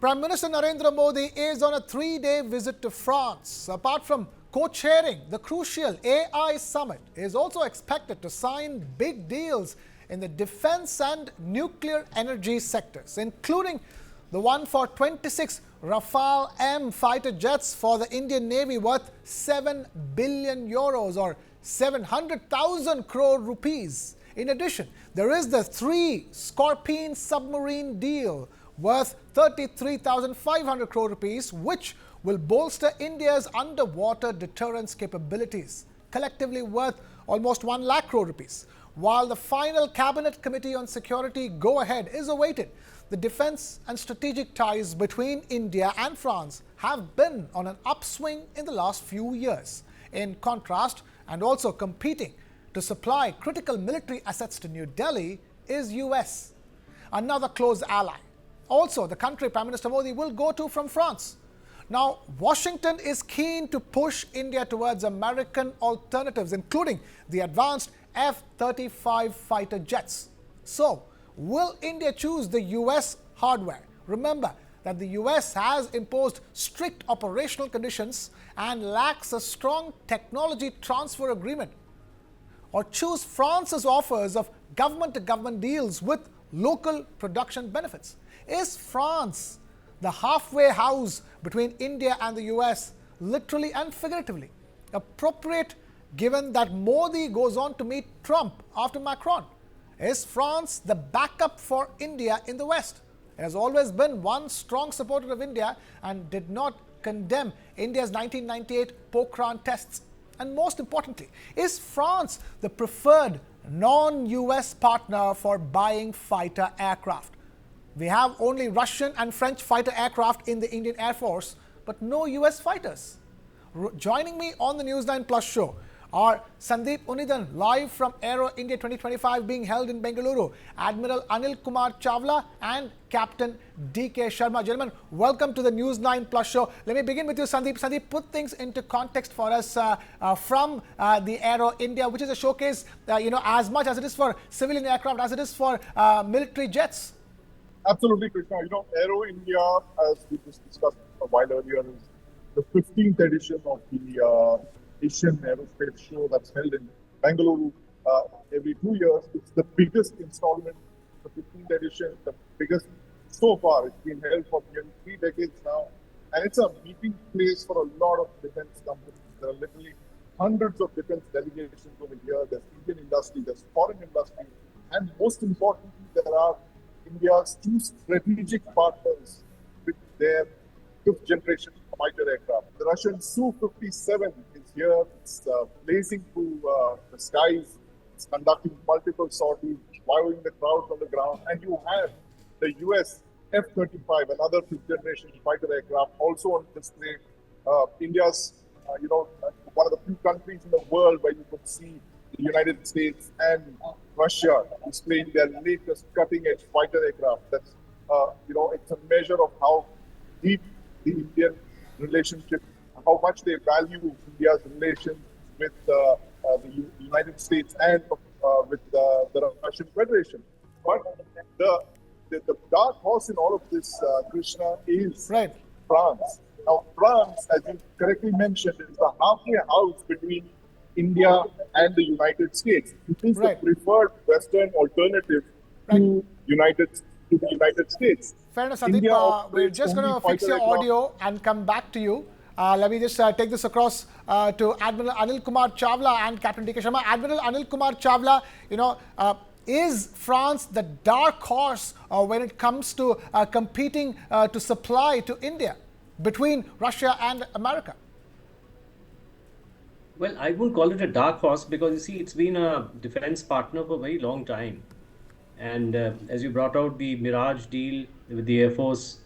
Prime Minister Narendra Modi is on a 3-day visit to France. Apart from co-chairing the crucial AI summit, he is also expected to sign big deals in the defense and nuclear energy sectors, including the one for 26 Rafale M fighter jets for the Indian Navy worth 7 billion euros or 700,000 crore rupees. In addition, there is the 3 Scorpene submarine deal worth 33,500 crore rupees, which will bolster India's underwater deterrence capabilities, collectively worth almost 1 lakh crore rupees. While the final Cabinet Committee on Security go-ahead is awaited, the defense and strategic ties between India and France have been on an upswing in the last few years. In contrast, and also competing to supply critical military assets to New Delhi is U.S, another close ally. Also, the country Prime Minister Modi will go to from France. Now, Washington is keen to push India towards American alternatives, including the advanced F-35 fighter jets. So, will India choose the U.S hardware? Remember that the U.S has imposed strict operational conditions and lacks a strong technology transfer agreement. Or choose France's offers of government-to-government deals with local production benefits. Is France the halfway house between India and the U.S., literally and figuratively, appropriate given that Modi goes on to meet Trump after Macron? Is France the backup for India in the West? It has always been one strong supporter of India and did not condemn India's 1998 Pokhran tests. And most importantly, is France the preferred non-US partner for buying fighter aircraft? We have only Russian and French fighter aircraft in the Indian Air Force, but no US fighters. Joining me on the News9 Plus show are Sandeep Unidan, live from Aero India 2025 being held in Bengaluru, Admiral Anil Kumar Chawla and Captain D.K. Sharma. Gentlemen, welcome to the News9 Plus show. Let me begin with you, Sandeep. Sandeep, put things into context for us from the Aero India, which is a showcase, as much as it is for civilian aircraft, as it is for military jets. Absolutely, Krishna. Aero India, as we just discussed a while earlier, is the 15th edition of the Asian Aerospace Show that's held in Bengaluru every 2 years. It's the biggest installment, the 15th edition, the biggest so far. It's been held for nearly 3 decades now. And it's a meeting place for a lot of defense companies. There are literally hundreds of defense delegations over here. There's Indian industry, there's foreign industry. And most importantly, there are India's 2 strategic partners with their 5th generation fighter aircraft. The Russian Su-57 is here. It's blazing through the skies. It's conducting multiple sorties, wowing the crowds on the ground. And you have the U.S F-35, another 5th generation fighter aircraft, also on display. India's, one of the few countries in the world where you could see the United States and Russia displaying their latest cutting-edge fighter aircraft. That's, it's a measure of how deep the Indian relationship, how much they value India's relations with the United States and with the Russian Federation. But the dark horse in all of this, Krishna, is France. Now, France, as you correctly mentioned, is the halfway house between India and the United States. It is the preferred Western alternative to the United States. Fair enough, Sandeep. We're just going to fix your audio and come back to you. Let me just take this across to Admiral Anil Kumar Chawla and Captain D.K. Sharma. Admiral Anil Kumar Chawla, is France the dark horse when it comes to competing to supply to India between Russia and America? Well, I wouldn't call it a dark horse because, you see, it's been a defense partner for a very long time. And as you brought out, the Mirage deal with the Air Force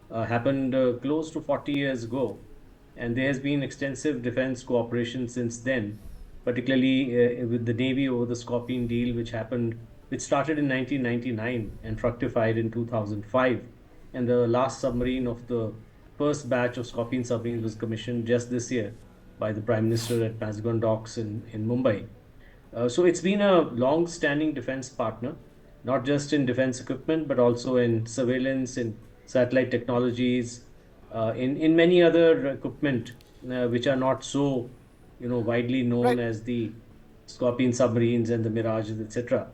happened close to 40 years ago. And there has been extensive defense cooperation since then, particularly with the Navy over the Scorpene deal, which started in 1999 and fructified in 2005. And the last submarine of the first batch of Scorpene submarines was commissioned just this year by the Prime Minister at Mazagon Docks in Mumbai. So it's been a long-standing defense partner, not just in defense equipment, but also in surveillance, in satellite technologies, in many other equipment which are not so, widely known Right. as the Scorpion submarines and the Mirages, etc.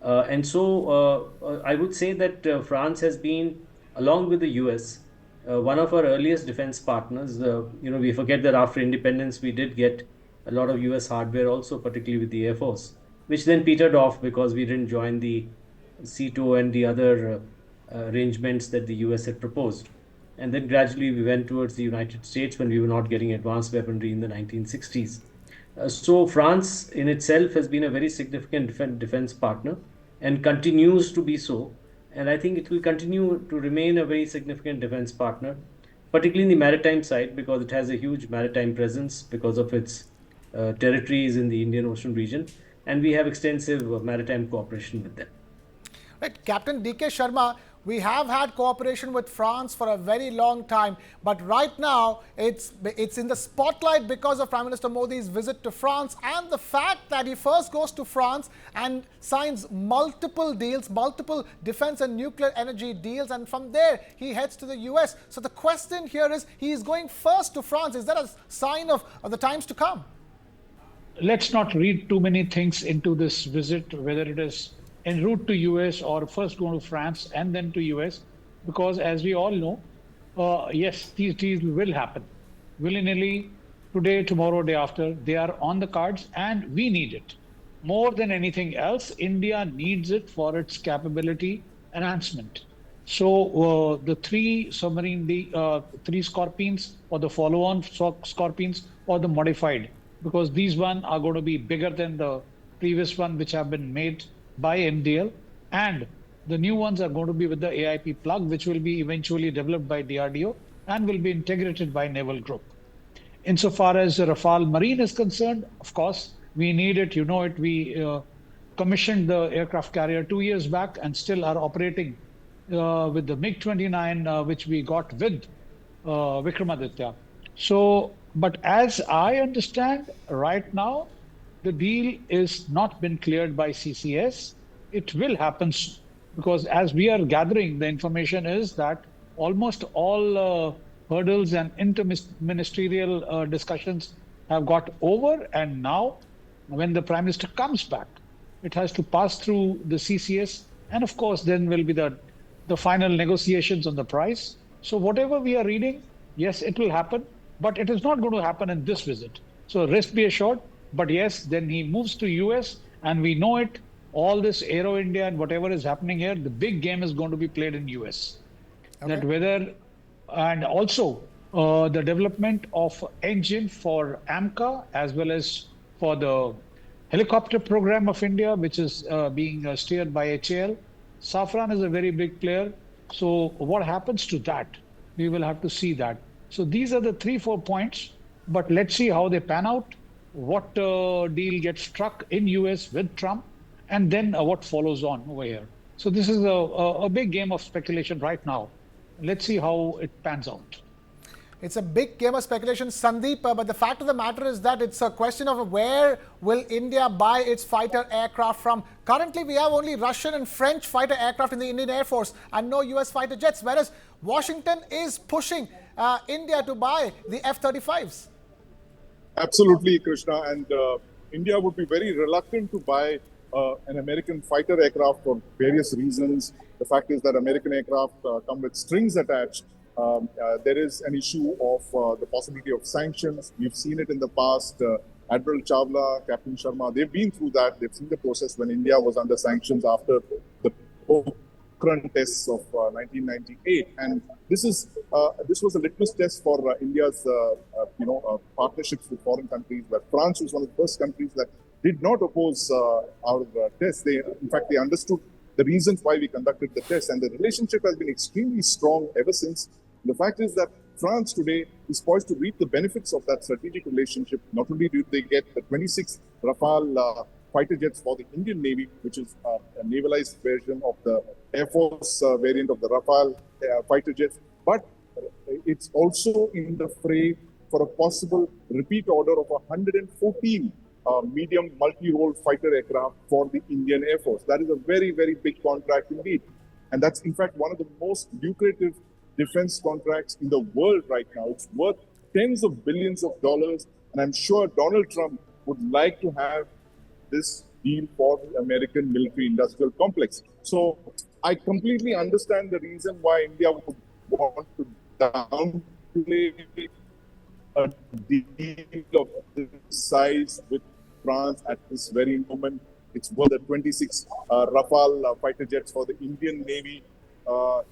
And so I would say that France has been, along with the US, one of our earliest defense partners. We forget that after independence, we did get a lot of US hardware also, particularly with the Air Force, which then petered off because we didn't join the CETO and the other arrangements that the US had proposed. And then gradually we went towards the United States when we were not getting advanced weaponry in the 1960s. So France in itself has been a very significant defense partner and continues to be so. And I think it will continue to remain a very significant defense partner, particularly in the maritime side, because it has a huge maritime presence because of its territories in the Indian Ocean region. And we have extensive maritime cooperation with them. Right, Captain DK Sharma, we have had cooperation with France for a very long time, but right now it's in the spotlight because of Prime Minister Modi's visit to France and the fact that he first goes to France and signs multiple deals, multiple defense and nuclear energy deals, and from there he heads to the US. So the question here is, he is going first to France. Is that a sign of the times to come? Let's not read too many things into this visit, whether it is en route to US or first going to France and then to US, because as we all know, yes, these deals will happen willy-nilly, today, tomorrow, day after. They are on the cards and we need it. More than anything else, India needs it for its capability enhancement. So the three three Scorpions, or the follow-on Scorpions, or the modified, because these one are going to be bigger than the previous one which have been made by MDL, and the new ones are going to be with the AIP plug, which will be eventually developed by DRDO and will be integrated by Naval Group. Insofar as the Rafale Marine is concerned, of course, we need it. You know it. We commissioned the aircraft carrier 2 years back and still are operating with the MiG-29, which we got with Vikramaditya. So, but as I understand right now, the deal is not been cleared by CCS. It will happen because as we are gathering, the information is that almost all hurdles and interministerial discussions have got over. And now when the Prime Minister comes back, it has to pass through the CCS. And of course, then will be the final negotiations on the price. So whatever we are reading, yes, it will happen, but it is not going to happen in this visit. So rest be assured. But yes, then he moves to US and we know it. All this Aero India and whatever is happening here, the big game is going to be played in US. Okay. That whether, and also the development of engine for AMCA as well as for the helicopter program of India, which is being steered by HAL. Safran is a very big player. So what happens to that? We will have to see that. So these are the 3-4 points, but let's see how they pan out. What deal gets struck in US with Trump, and then what follows on over here. So this is a big game of speculation right now. Let's see how it pans out. It's a big game of speculation, Sandeep, but the fact of the matter is that it's a question of where will India buy its fighter aircraft from. Currently, we have only Russian and French fighter aircraft in the Indian Air Force and no US fighter jets, whereas Washington is pushing India to buy the F-35s. Absolutely, Krishna. And India would be very reluctant to buy an American fighter aircraft for various reasons. The fact is that American aircraft come with strings attached. There is an issue of the possibility of sanctions. We've seen it in the past. Admiral Chawla, Captain Sharma, they've been through that. They've seen the process when India was under sanctions after the Pokhran tests of 1998. And this was a litmus test for India's partnerships with foreign countries, where France was one of the first countries that did not oppose our tests. In fact, they understood the reasons why we conducted the test, and the relationship has been extremely strong ever since. The fact is that France today is poised to reap the benefits of that strategic relationship. Not only do they get the 26 Rafale fighter jets for the Indian Navy, which is a navalized version of the Air Force variant of the Rafale fighter jets, but it's also in the fray for a possible repeat order of 114 medium multi-role fighter aircraft for the Indian Air Force. That is a very, very big contract indeed. And that's in fact one of the most lucrative defense contracts in the world right now. It's worth tens of billions of dollars. And I'm sure Donald Trump would like to have this deal for the American military industrial complex. So I completely understand the reason why India would want to downplay a deal of this size with France at this very moment. It's worth the 26 Rafale fighter jets for the Indian Navy.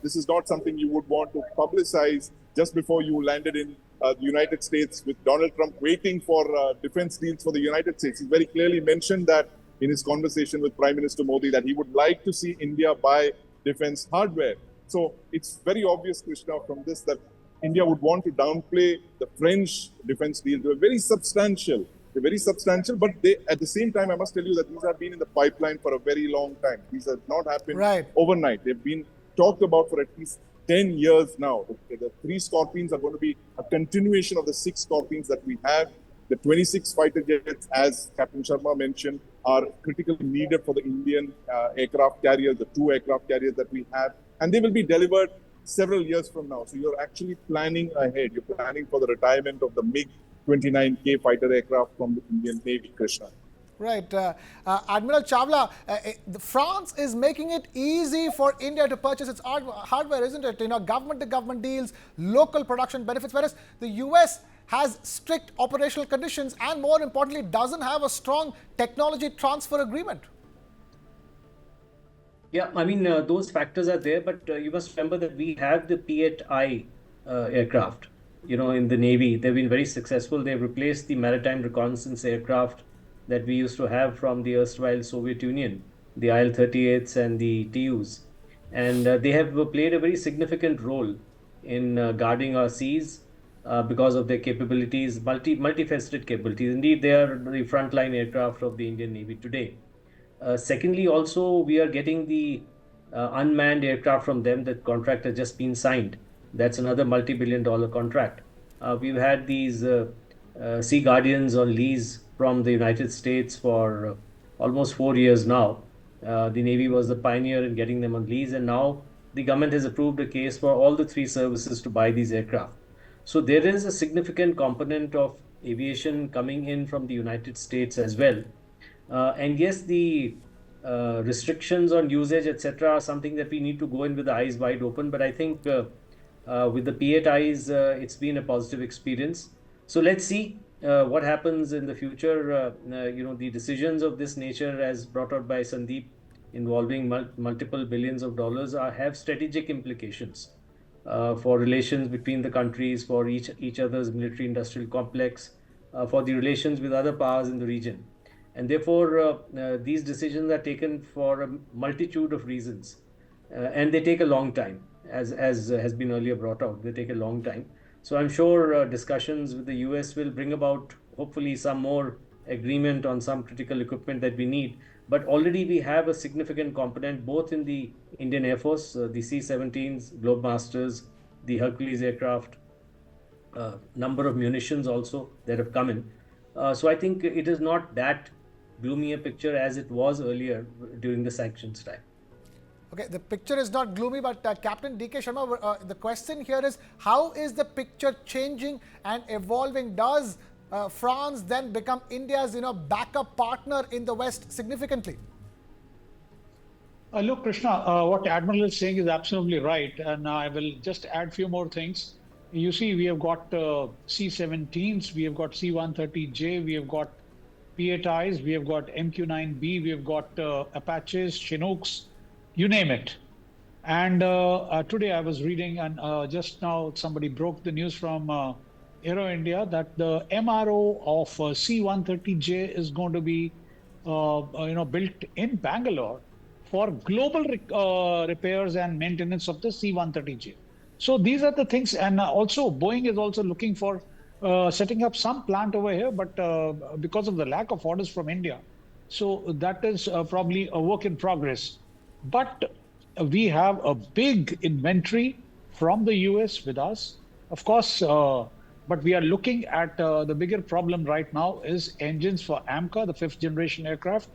This is not something you would want to publicize just before you landed in the United States with Donald Trump waiting for defense deals for the United States. He very clearly mentioned that in his conversation with Prime Minister Modi that he would like to see India buy defense hardware. So it's very obvious, Krishna, from this that India would want to downplay the French defense deals. They're very substantial. But they, at the same time, I must tell you that these have been in the pipeline for a very long time. These have not happened overnight. They've been talked about for at least 10 years now. The 3 Scorpions are going to be a continuation of the 6 Scorpions that we have. The 26 fighter jets, as Captain Sharma mentioned, are critically needed for the Indian aircraft carriers, the 2 aircraft carriers that we have. And they will be delivered several years from now. So you're actually planning ahead. You're planning for the retirement of the MiG-29K fighter aircraft from the Indian Navy, Krishna. Right. Admiral Chawla, France is making it easy for India to purchase its hardware, isn't it? You know, government-to-government deals, local production benefits, whereas the U.S. has strict operational conditions and, more importantly, doesn't have a strong technology transfer agreement. Yeah, I mean, those factors are there, but you must remember that we have the P-8I aircraft, you know, in the Navy. They've been very successful. They've replaced the maritime reconnaissance aircraft that we used to have from the erstwhile Soviet Union, the Il-38s and the TUs. And they have played a very significant role in guarding our seas because of their capabilities, multifaceted capabilities. Indeed, they are the frontline aircraft of the Indian Navy today. Secondly, also, we are getting the unmanned aircraft from them. That contract has just been signed. That's another multi-billion-dollar contract. We've had these Sea Guardians on lease from the United States for almost 4 years now. The Navy was the pioneer in getting them on lease, and now the government has approved a case for all the 3 services to buy these aircraft. So there is a significant component of aviation coming in from the United States as well. And yes, the restrictions on usage, etc., are something that we need to go in with the eyes wide open. But I think with the P-8Is, it's been a positive experience. So let's see what happens in the future. You know, the decisions of this nature, as brought out by Sandeep, involving multiple billions of dollars, have strategic implications for relations between the countries, for each other's military-industrial complex, for the relations with other powers in the region. And therefore, these decisions are taken for a multitude of reasons. And they take a long time, as has been earlier brought out. They take a long time. So I'm sure discussions with the US will bring about, hopefully, some more agreement on some critical equipment that we need. But already we have a significant component, both in the Indian Air Force, the C-17s, Globemasters, the Hercules aircraft, number of munitions also that have come in. So I think it is not that gloomy a picture as it was earlier during the sanctions time. Okay, the picture is not gloomy, but Captain D.K. Sharma, the question here is, how is the picture changing and evolving? Does France then become India's, backup partner in the West significantly? Look, Krishna, what Admiral is saying is absolutely right, and I will just add a few more things. You see, we have got C-17s, we have got C-130J, we have got P-8Is, we have got MQ-9B, we have got Apaches, Chinooks, you name it. And today I was reading, and just now somebody broke the news from Aero India that the MRO of C-130J is going to be, built in Bangalore for global repairs and maintenance of the C-130J. So these are the things, and also Boeing is also looking for setting up some plant over here, but because of the lack of orders from India, so that is probably a work in progress. But we have a big inventory from the US with us, of course, but we are looking at the bigger problem right now is engines for AMCA, the 5th generation aircraft.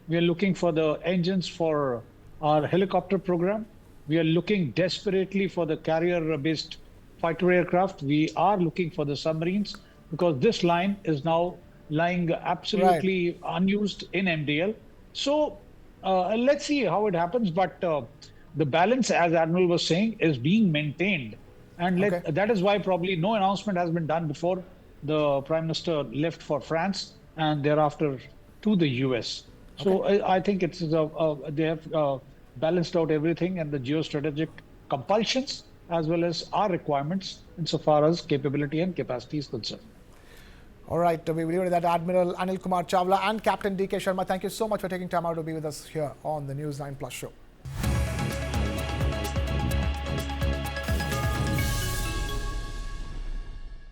We are looking for the engines for our helicopter program. We are looking desperately for the carrier-based fighter aircraft. We are looking for the submarines because this line is now lying Right. absolutely unused in MDL. So let's see how it happens. But the balance, as Admiral was saying, is being maintained. And Okay. that is why probably no announcement has been done before the Prime Minister left for France and thereafter to the US. Okay. So I think they have balanced out everything and the geostrategic compulsions as well as our requirements insofar as capability and capacity is concerned. All right. We will leave it at that. Admiral Anil Kumar Chawla and Captain D.K. Sharma, thank you so much for taking time out to be with us here on the News 9 Plus show.